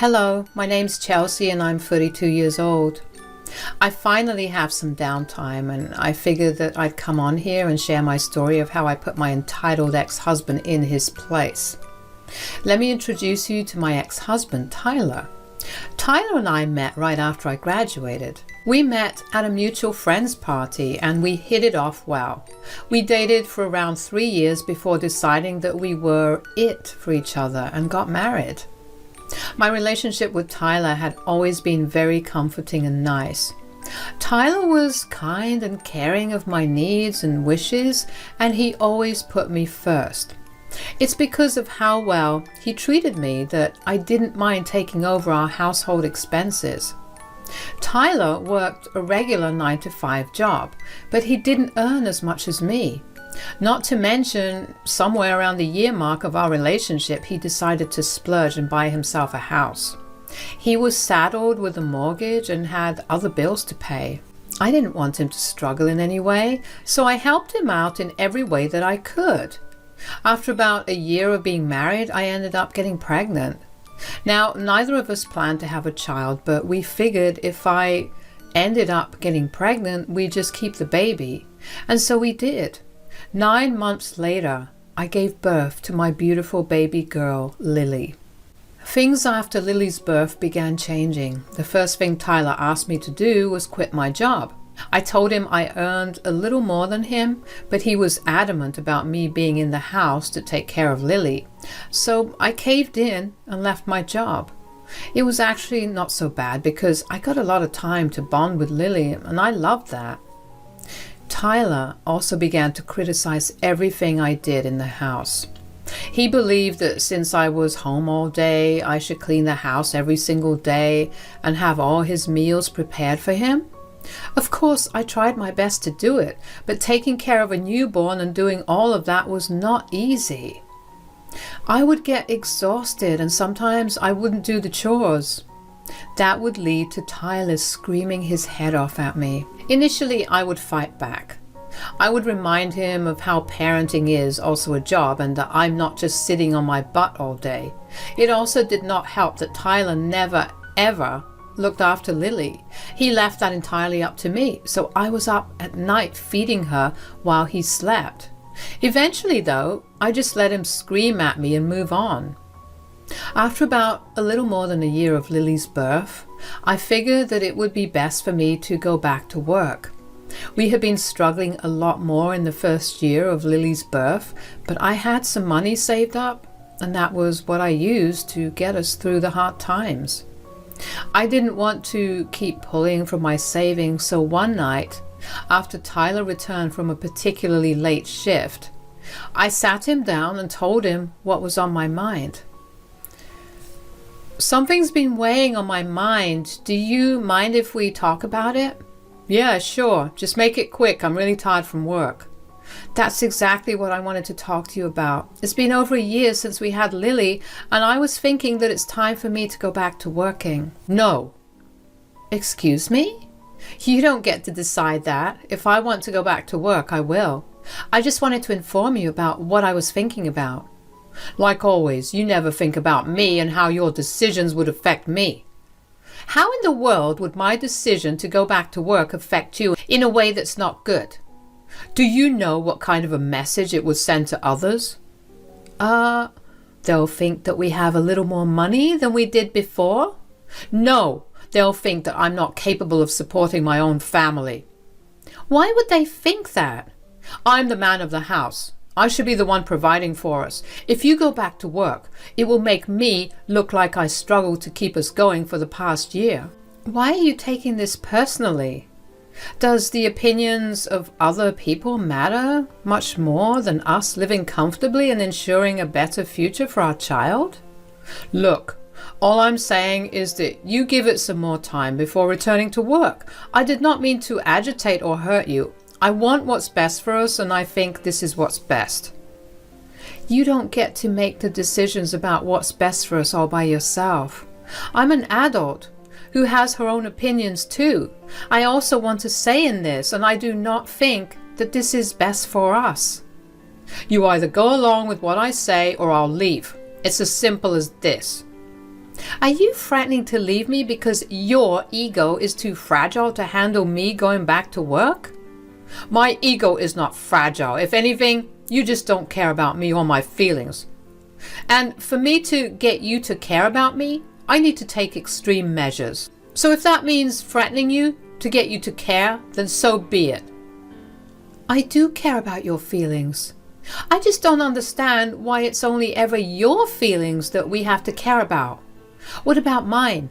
Hello, my name's Chelsea and I'm 32 years old. I finally have some downtime and I figured that I'd come on here and share my story of how I put my entitled ex-husband in his place. Let me introduce you to my ex-husband, Tyler. Tyler and I met right after I graduated. We met at a mutual friends party and we hit it off well. We dated for around 3 years before deciding that we were it for each other and got married. My relationship with Tyler had always been very comforting and nice. Tyler was kind and caring of my needs and wishes, and he always put me first. It's because of how well he treated me that I didn't mind taking over our household expenses. Tyler worked a regular 9-to-5 job, but he didn't earn as much as me. Not to mention, somewhere around the year mark of our relationship, he decided to splurge and buy himself a house. He was saddled with a mortgage and had other bills to pay. I didn't want him to struggle in any way, so I helped him out in every way that I could. After about a year of being married, I ended up getting pregnant. Now, neither of us planned to have a child, but we figured if I ended up getting pregnant, we'd just keep the baby. And so we did. 9 months later, I gave birth to my beautiful baby girl, Lily. Things after Lily's birth began changing. The first thing Tyler asked me to do was quit my job. I told him I earned a little more than him, but he was adamant about me being in the house to take care of Lily. So I caved in and left my job. It was actually not so bad because I got a lot of time to bond with Lily, and I loved that. Tyler also began to criticize everything I did in the house. He believed that since I was home all day, I should clean the house every single day and have all his meals prepared for him. Of course, I tried my best to do it, but taking care of a newborn and doing all of that was not easy. I would get exhausted and sometimes I wouldn't do the chores. That would lead to Tyler screaming his head off at me. Initially, I would fight back. I would remind him of how parenting is also a job and that I'm not just sitting on my butt all day. It also did not help that Tyler never, ever looked after Lily. He left that entirely up to me, so I was up at night feeding her while he slept. Eventually, though, I just let him scream at me and move on. After about a little more than a year of Lily's birth, I figured that it would be best for me to go back to work. We had been struggling a lot more in the first year of Lily's birth, but I had some money saved up, and that was what I used to get us through the hard times. I didn't want to keep pulling from my savings, so one night, after Tyler returned from a particularly late shift, I sat him down and told him what was on my mind. Something's been weighing on my mind. Do you mind if we talk about it? Yeah, sure. Just make it quick. I'm really tired from work. That's exactly what I wanted to talk to you about. It's been over a year since we had Lily, and I was thinking that it's time for me to go back to working. No. Excuse me? You don't get to decide that. If I want to go back to work, I will. I just wanted to inform you about what I was thinking about. Like always, you never think about me and how your decisions would affect me. How in the world would my decision to go back to work affect you in a way that's not good? Do you know what kind of a message it would send to others? They'll think that we have a little more money than we did before? No, they'll think that I'm not capable of supporting my own family. Why would they think that? I'm the man of the house. I should be the one providing for us. If you go back to work, it will make me look like I struggled to keep us going for the past year. Why are you taking this personally? Does the opinions of other people matter much more than us living comfortably and ensuring a better future for our child? Look, all I'm saying is that you give it some more time before returning to work. I did not mean to agitate or hurt you. I want what's best for us, and I think this is what's best. You don't get to make the decisions about what's best for us all by yourself. I'm an adult who has her own opinions too. I also want to say in this, and I do not think that this is best for us. You either go along with what I say or I'll leave. It's as simple as this. Are you threatening to leave me because your ego is too fragile to handle me going back to work? My ego is not fragile. If anything, you just don't care about me or my feelings. And for me to get you to care about me, I need to take extreme measures. So if that means threatening you to get you to care, then so be it. I do care about your feelings. I just don't understand why it's only ever your feelings that we have to care about. What about mine?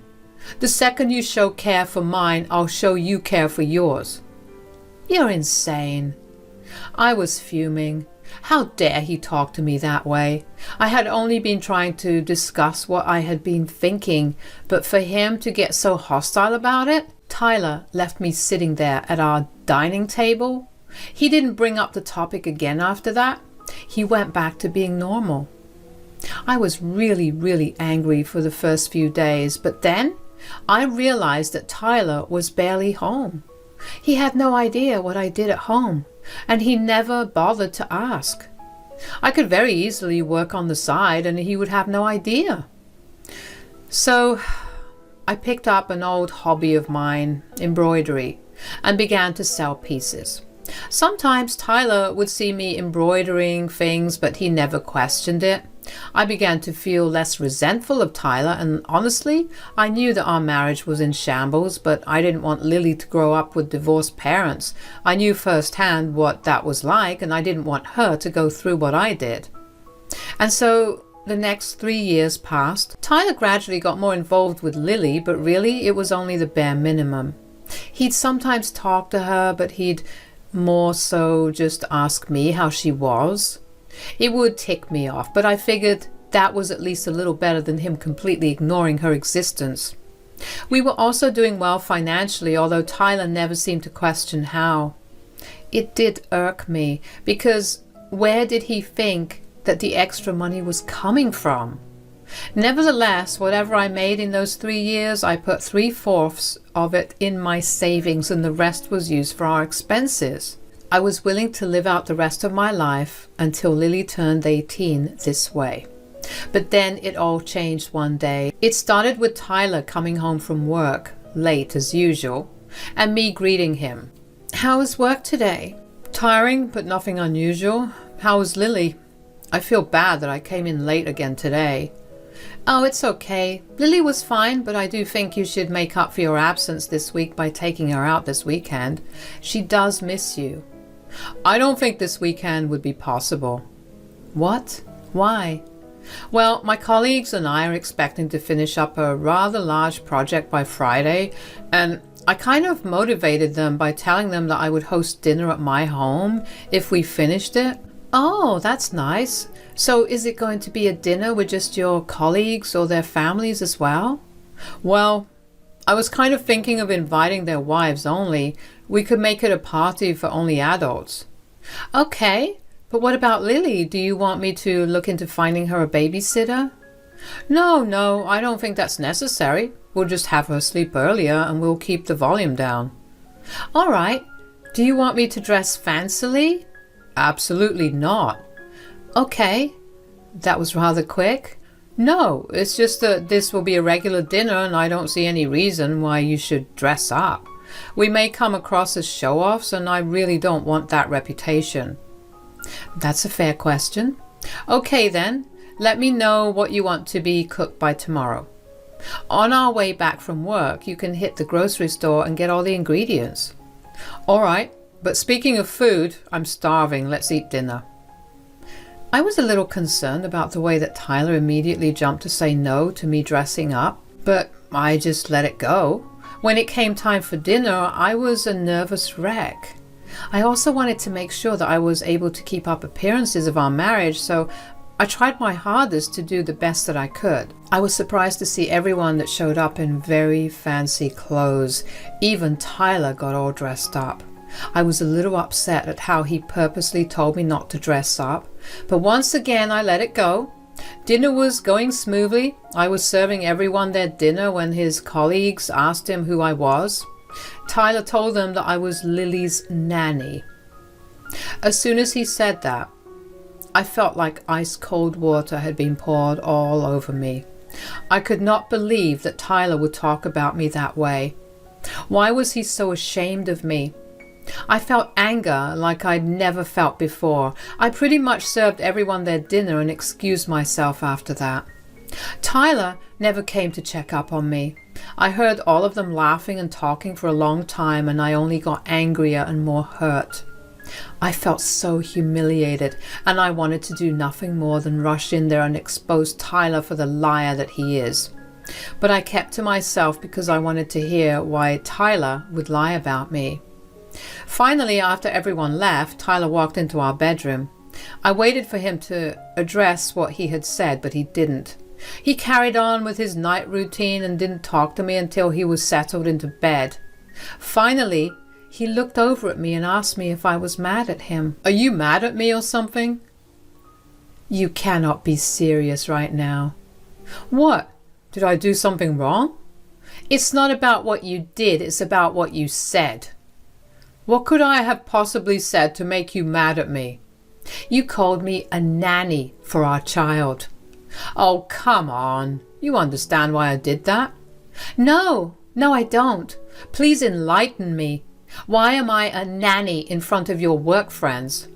The second you show care for mine, I'll show you care for yours. You're insane. I was fuming. How dare he talk to me that way? I had only been trying to discuss what I had been thinking, but for him to get so hostile about it? Tyler left me sitting there at our dining table. He didn't bring up the topic again after that. He went back to being normal. I was really angry for the first few days, but then I realized that Tyler was barely home. He had no idea what I did at home, and he never bothered to ask. I could very easily work on the side and he would have no idea. So I picked up an old hobby of mine, embroidery, and began to sell pieces. Sometimes Tyler would see me embroidering things, but he never questioned it. I began to feel less resentful of Tyler, and honestly, I knew that our marriage was in shambles, but I didn't want Lily to grow up with divorced parents. I knew firsthand what that was like, and I didn't want her to go through what I did. And so the next 3 years passed. Tyler gradually got more involved with Lily, but really it was only the bare minimum. He'd sometimes talk to her, but he'd more so just ask me how she was. It would tick me off, but I figured that was at least a little better than him completely ignoring her existence. We were also doing well financially, although Tyler never seemed to question how. It did irk me, because where did he think that the extra money was coming from? Nevertheless, whatever I made in those 3 years, I put 3/4 of it in my savings, and the rest was used for our expenses. I was willing to live out the rest of my life until Lily turned 18 this way. But then it all changed one day. It started with Tyler coming home from work, late as usual, and me greeting him. "How was work today?" "Tiring, but nothing unusual." "How was Lily?" "I feel bad that I came in late again today." "Oh, it's okay. Lily was fine, but I do think you should make up for your absence this week by taking her out this weekend. She does miss you." "I don't think this weekend would be possible." "What? Why?" "Well, my colleagues and I are expecting to finish up a rather large project by Friday, and I kind of motivated them by telling them that I would host dinner at my home if we finished it." "Oh, that's nice. So is it going to be a dinner with just your colleagues or their families as well?" "Well, I was kind of thinking of inviting their wives only. We could make it a party for only adults." "Okay, but what about Lily? Do you want me to look into finding her a babysitter?" No, I don't think that's necessary. We'll just have her sleep earlier and we'll keep the volume down." "All right. Do you want me to dress fancily?" "Absolutely not." "Okay." That was rather quick. "No, it's just that this will be a regular dinner and I don't see any reason why you should dress up. We may come across as show-offs and I really don't want that reputation." "That's a fair question. Okay then, let me know what you want to be cooked by tomorrow. On our way back from work, you can hit the grocery store and get all the ingredients." "All right, but speaking of food, I'm starving. Let's eat dinner." I was a little concerned about the way that Tyler immediately jumped to say no to me dressing up, but I just let it go. When it came time for dinner, I was a nervous wreck. I also wanted to make sure that I was able to keep up appearances of our marriage, so I tried my hardest to do the best that I could. I was surprised to see everyone that showed up in very fancy clothes. Even Tyler got all dressed up. I was a little upset at how he purposely told me not to dress up, but once again I let it go. Dinner was going smoothly. I was serving everyone their dinner when his colleagues asked him who I was. Tyler told them that I was Lily's nanny. As soon as he said that, I felt like ice-cold water had been poured all over me. I could not believe that Tyler would talk about me that way. Why was he so ashamed of me? I felt anger like I'd never felt before. I pretty much served everyone their dinner and excused myself after that. Tyler never came to check up on me. I heard all of them laughing and talking for a long time, and I only got angrier and more hurt. I felt so humiliated, and I wanted to do nothing more than rush in there and expose Tyler for the liar that he is. But I kept to myself because I wanted to hear why Tyler would lie about me. Finally, after everyone left, Tyler walked into our bedroom. I waited for him to address what he had said, but he didn't. He carried on with his night routine and didn't talk to me until he was settled into bed. Finally, he looked over at me and asked me if I was mad at him. "Are you mad at me or something?" You cannot be serious right now. What? Did I do something wrong? It's not about what you did, it's about what you said. What could I have possibly said to make you mad at me? You called me a nanny for our child. Oh, come on. You understand why I did that? No, I don't. Please enlighten me. Why am I a nanny in front of your work friends?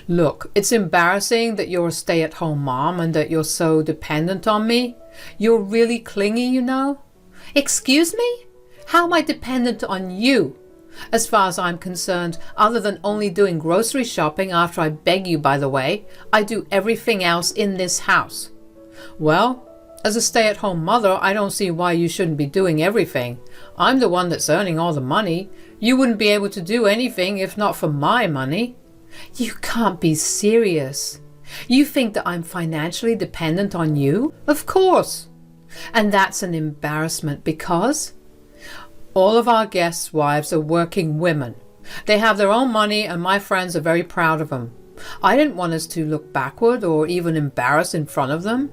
Look, it's embarrassing that you're a stay-at-home mom and that you're so dependent on me. You're really clingy, you know. Excuse me? How am I dependent on you? As far as I'm concerned, other than only doing grocery shopping after I beg you, by the way, I do everything else in this house. Well, as a stay-at-home mother, I don't see why you shouldn't be doing everything. I'm the one that's earning all the money. You wouldn't be able to do anything if not for my money. You can't be serious. You think that I'm financially dependent on you? Of course. And that's an embarrassment because all of our guests' wives are working women. They have their own money and my friends are very proud of them. I didn't want us to look backward or even embarrassed in front of them.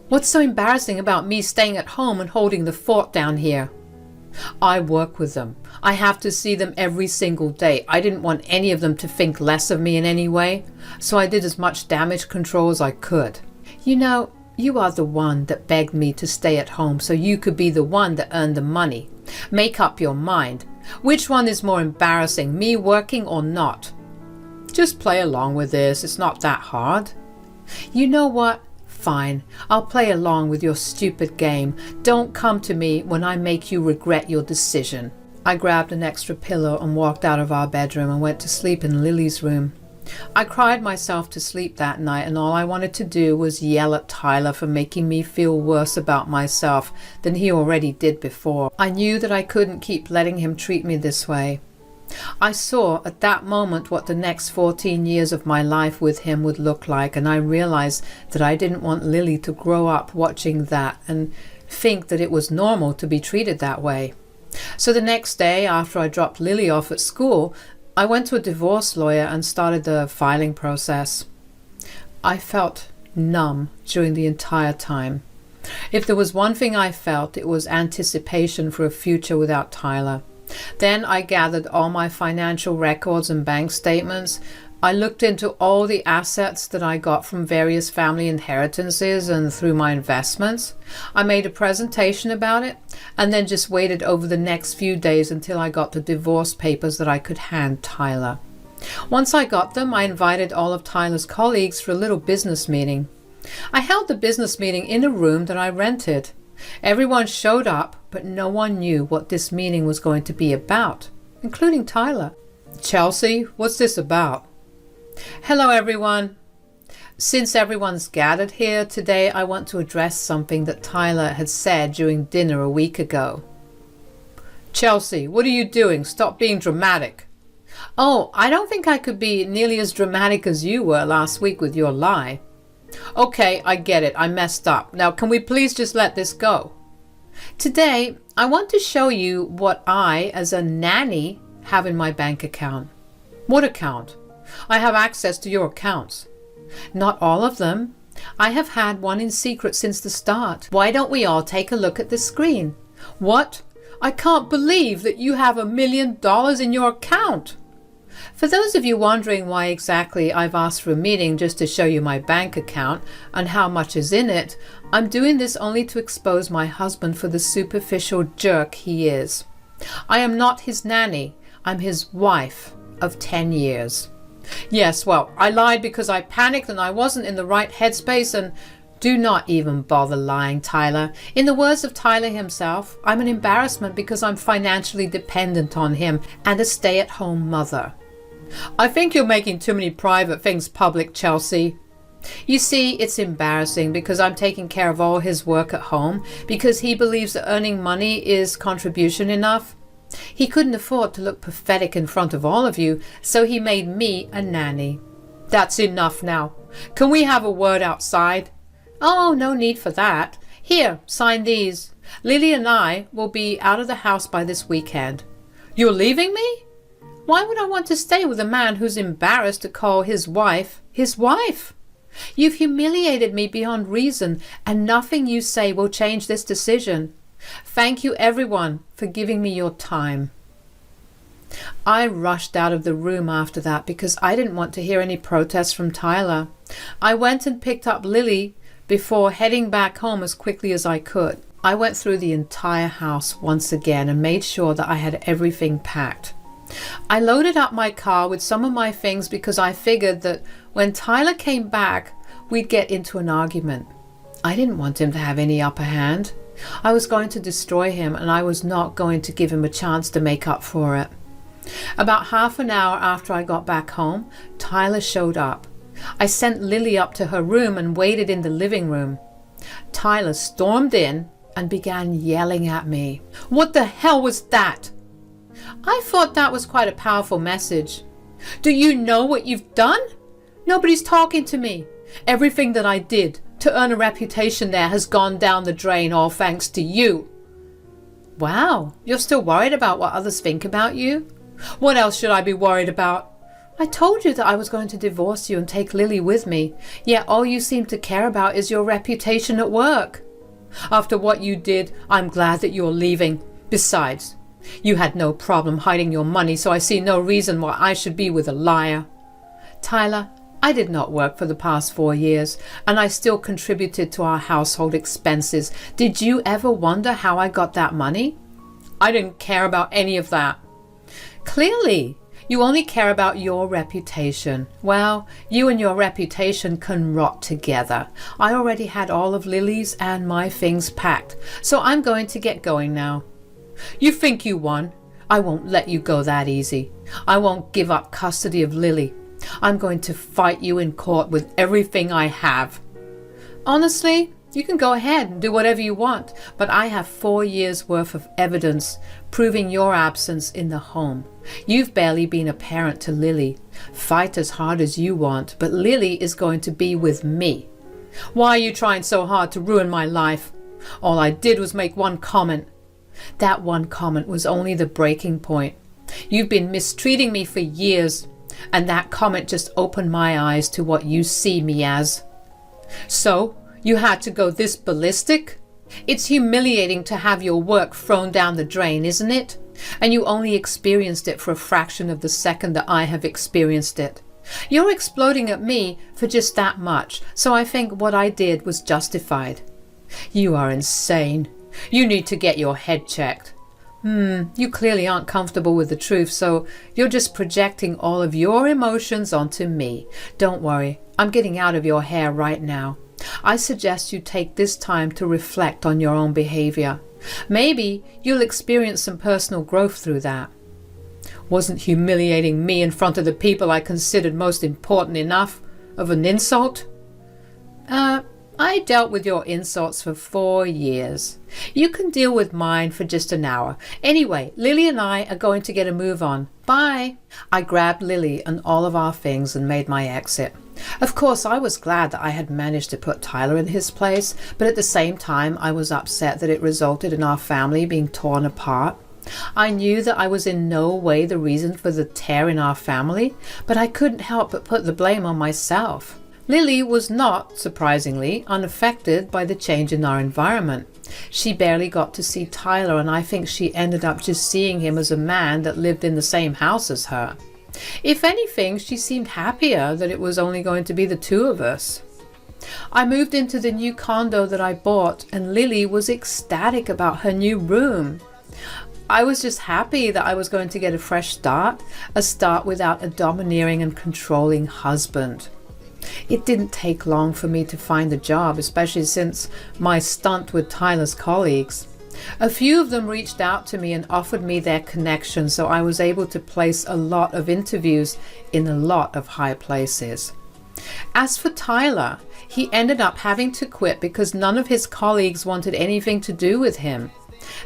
What's so embarrassing about me staying at home and holding the fort down here? I work with them. I have to see them every single day. I didn't want any of them to think less of me in any way, so I did as much damage control as I could. You know, you are the one that begged me to stay at home so you could be the one that earned the money. Make up your mind. Which one is more embarrassing, me working or not? Just play along with this. It's not that hard. You know what? Fine. I'll play along with your stupid game. Don't come to me when I make you regret your decision. I grabbed an extra pillow and walked out of our bedroom and went to sleep in Lily's room. I cried myself to sleep that night, and all I wanted to do was yell at Tyler for making me feel worse about myself than he already did before. I knew that I couldn't keep letting him treat me this way. I saw at that moment what the next 14 years of my life with him would look like, and I realized that I didn't want Lily to grow up watching that and think that it was normal to be treated that way. So the next day, after I dropped Lily off at school, I went to a divorce lawyer and started the filing process. I felt numb during the entire time. If there was one thing I felt, it was anticipation for a future without Tyler. Then I gathered all my financial records and bank statements. I looked into all the assets that I got from various family inheritances and through my investments. I made a presentation about it and then just waited over the next few days until I got the divorce papers that I could hand Tyler. Once I got them, I invited all of Tyler's colleagues for a little business meeting. I held the business meeting in a room that I rented. Everyone showed up, but no one knew what this meeting was going to be about, including Tyler. Chelsea, what's this about? Hello, everyone. Since everyone's gathered here today, I want to address something that Tyler had said during dinner a week ago. Chelsea, what are you doing? Stop being dramatic. Oh, I don't think I could be nearly as dramatic as you were last week with your lie. Okay, I get it. I messed up. Now, can we please just let this go? Today, I want to show you what I, as a nanny, have in my bank account. What account? I have access to your accounts. Not all of them. I have had one in secret since the start. Why don't we all take a look at the screen? What? I can't believe that you have $1 million in your account. For those of you wondering why exactly I've asked for a meeting just to show you my bank account and how much is in it, I'm doing this only to expose my husband for the superficial jerk he is. I am not his nanny. I'm his wife of 10 years. Yes, well, I lied because I panicked and I wasn't in the right headspace, and do not even bother lying, Tyler. In the words of Tyler himself, I'm an embarrassment because I'm financially dependent on him and a stay-at-home mother. I think you're making too many private things public, Chelsea. You see, it's embarrassing because I'm taking care of all his work at home because he believes that earning money is contribution enough. He couldn't afford to look pathetic in front of all of you, so he made me a nanny. That's enough now. Can we have a word outside? Oh, no need for that. Here, sign these. Lily and I will be out of the house by this weekend. You're leaving me? Why would I want to stay with a man who's embarrassed to call his wife his wife? You've humiliated me beyond reason, and nothing you say will change this decision. Thank you, everyone, for giving me your time. I rushed out of the room after that because I didn't want to hear any protests from Tyler. I went and picked up Lily before heading back home as quickly as I could. I went through the entire house once again and made sure that I had everything packed. I loaded up my car with some of my things because I figured that when Tyler came back, we'd get into an argument. I didn't want him to have any upper hand. I was going to destroy him, and I was not going to give him a chance to make up for it. About half an hour after I got back home, Tyler showed up. I sent Lily up to her room and waited in the living room. Tyler stormed in and began yelling at me. What the hell was that? I thought that was quite a powerful message. Do you know what you've done? Nobody's talking to me. Everything that I did to earn a reputation there has gone down the drain, all thanks to you. Wow, you're still worried about what others think about you? What else should I be worried about? I told you that I was going to divorce you and take Lily with me, yet all you seem to care about is your reputation at work. After what you did, I'm glad that you're leaving. Besides, you had no problem hiding your money, so I see no reason why I should be with a liar. Tyler, I did not work for the past 4 years, and I still contributed to our household expenses. Did you ever wonder how I got that money? I didn't care about any of that. Clearly, you only care about your reputation. Well, you and your reputation can rot together. I already had all of Lily's and my things packed, so I'm going to get going now. You think you won? I won't let you go that easy. I won't give up custody of Lily. I'm going to fight you in court with everything I have. Honestly, you can go ahead and do whatever you want, but I have 4 years' worth of evidence proving your absence in the home. You've barely been a parent to Lily. Fight as hard as you want, but Lily is going to be with me. Why are you trying so hard to ruin my life? All I did was make one comment. That one comment was only the breaking point. You've been mistreating me for years, and that comment just opened my eyes to what you see me as. So, you had to go this ballistic? It's humiliating to have your work thrown down the drain, isn't it? And you only experienced it for a fraction of the second that I have experienced it. You're exploding at me for just that much, so I think what I did was justified. You are insane. You need to get your head checked. You clearly aren't comfortable with the truth, so you're just projecting all of your emotions onto me. Don't worry, I'm getting out of your hair right now. I suggest you take this time to reflect on your own behavior. Maybe you'll experience some personal growth through that. Wasn't humiliating me in front of the people I considered most important enough of an insult? I dealt with your insults for 4 years. You can deal with mine for just an hour. Anyway, Lily and I are going to get a move on. Bye. I grabbed Lily and all of our things and made my exit. Of course, I was glad that I had managed to put Tyler in his place, but at the same time, I was upset that it resulted in our family being torn apart. I knew that I was in no way the reason for the tear in our family, but I couldn't help but put the blame on myself. Lily was not, surprisingly, unaffected by the change in our environment. She barely got to see Tyler, and I think she ended up just seeing him as a man that lived in the same house as her. If anything, she seemed happier that it was only going to be the two of us. I moved into the new condo that I bought, and Lily was ecstatic about her new room. I was just happy that I was going to get a fresh start, a start without a domineering and controlling husband. It didn't take long for me to find a job, especially since my stunt with Tyler's colleagues. A few of them reached out to me and offered me their connection, so I was able to place a lot of interviews in a lot of high places. As for Tyler, he ended up having to quit because none of his colleagues wanted anything to do with him.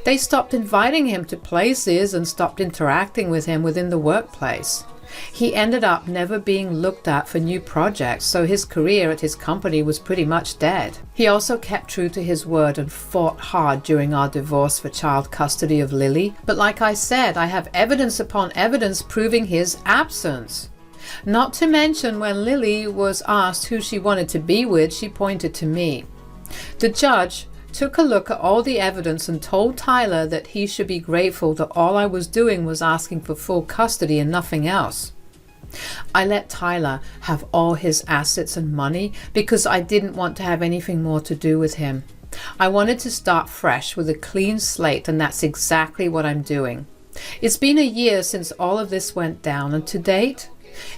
They stopped inviting him to places and stopped interacting with him within the workplace. He ended up never being looked at for new projects, so his career at his company was pretty much dead. He also kept true to his word and fought hard during our divorce for child custody of Lily, but like I said, I have evidence upon evidence proving his absence. Not to mention when Lily was asked who she wanted to be with, she pointed to me. The judge took a look at all the evidence and told Tyler that he should be grateful that all I was doing was asking for full custody and nothing else. I let Tyler have all his assets and money because I didn't want to have anything more to do with him. I wanted to start fresh with a clean slate, and that's exactly what I'm doing. It's been a year since all of this went down, and to date,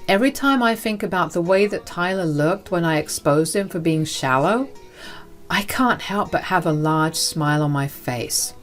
every time I think about the way that Tyler looked when I exposed him for being shallow, I can't help but have a large smile on my face.